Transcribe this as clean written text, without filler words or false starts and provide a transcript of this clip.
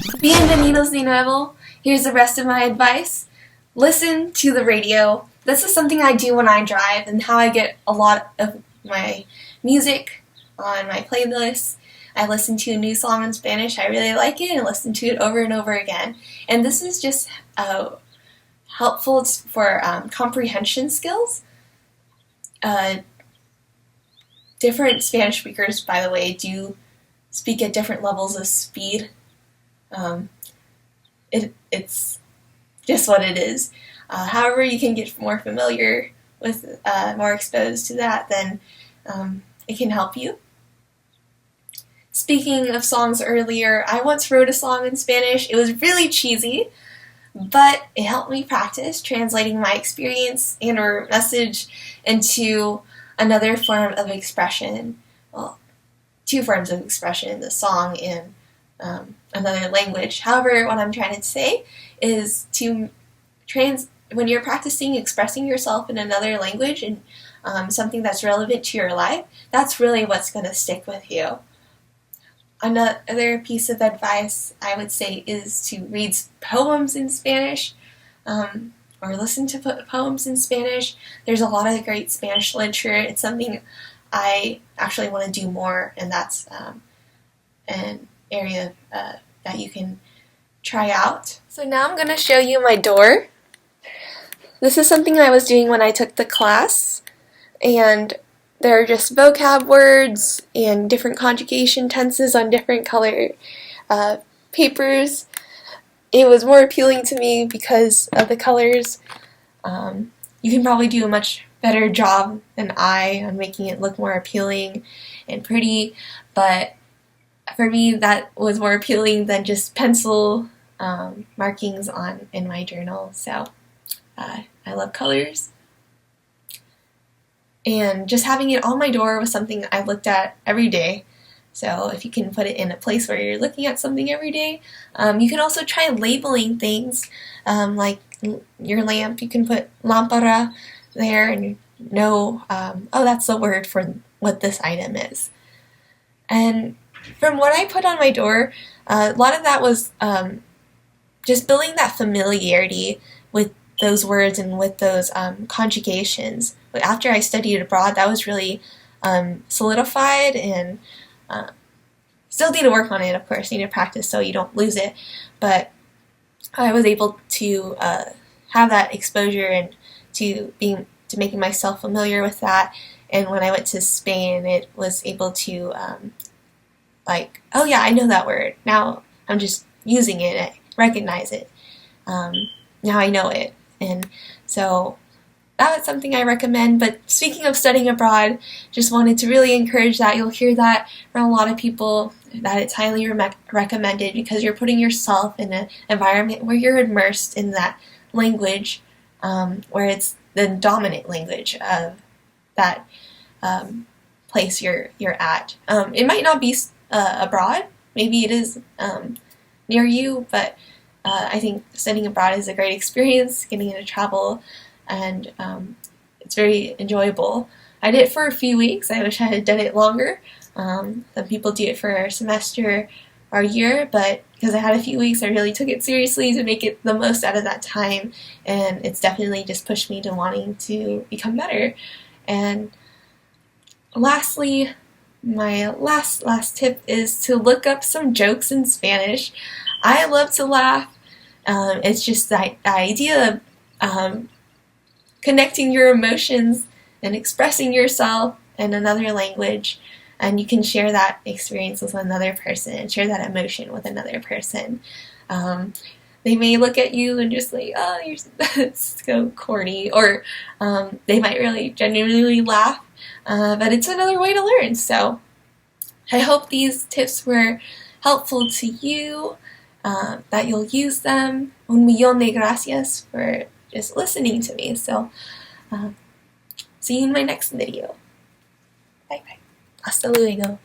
Bienvenidos de nuevo. Here's the rest of my advice. Listen to the radio. This is something I do when I drive and how I get a lot of my music on my playlists. I listen to a new song in Spanish. I really like it and listen to it over and over again. And this is just helpful for comprehension skills. Different Spanish speakers, by the way, do speak at different levels of speed. It's just what it is. However, you can get more familiar with, more exposed to that, then it can help you. Speaking of songs earlier, I once wrote a song in Spanish. It was really cheesy, but it helped me practice translating my experience and or message into another form of expression. Well, two forms of expression, the song and another language. However, what I'm trying to say is to when you're practicing expressing yourself in another language and something that's relevant to your life, that's really what's going to stick with you. Another piece of advice I would say is to read poems in Spanish or listen to poems in Spanish. There's a lot of great Spanish literature. It's something I actually want to do more, and that's an area that you can try out. So now I'm going to show you my door. This is something I was doing when I took the class, and there are just vocab words and different conjugation tenses on different color papers. It was more appealing to me because of the colors. You can probably do a much better job than I on making it look more appealing and pretty, but for me that was more appealing than just pencil markings in my journal. So I love colors. And just having it on my door was something I looked at every day. So if you can put it in a place where you're looking at something every day. You can also try labeling things, like your lamp. You can put lámpara there and you know, oh, that's the word for what this item is. And from what I put on my door, a lot of that was just building that familiarity with those words and with those conjugations. But after I studied abroad, that was really solidified, and still need to work on it, of course, need to practice so you don't lose it. But I was able to have that exposure and to making myself familiar with that. And when I went to Spain, it was able to like, oh yeah, I know that word. Now I'm just using it, I recognize it. Now I know it. And so that was something I recommend. But speaking of studying abroad, just wanted to really encourage that. You'll hear that from a lot of people, that it's highly recommended because you're putting yourself in an environment where you're immersed in that language, where it's the dominant language of that place you're at. It might not be abroad, maybe it is near you, but I think studying abroad is a great experience, getting to travel, and it's very enjoyable. I did it for a few weeks. I wish I had done it longer. Some people do it for a semester or a year, but because I had a few weeks, I really took it seriously to make it the most out of that time, and it's definitely just pushed me to wanting to become better. And lastly, my last tip is to look up some jokes in Spanish. I love to laugh. It's just the idea of connecting your emotions and expressing yourself in another language, and you can share that experience with another person and share that emotion with another person. They may look at you and just like, oh, you're so corny, or they might really genuinely laugh, but it's another way to learn. So I hope these tips were helpful to you, that you'll use them. Un millón de gracias for just listening to me. So see you in my next video. Bye bye. Hasta luego.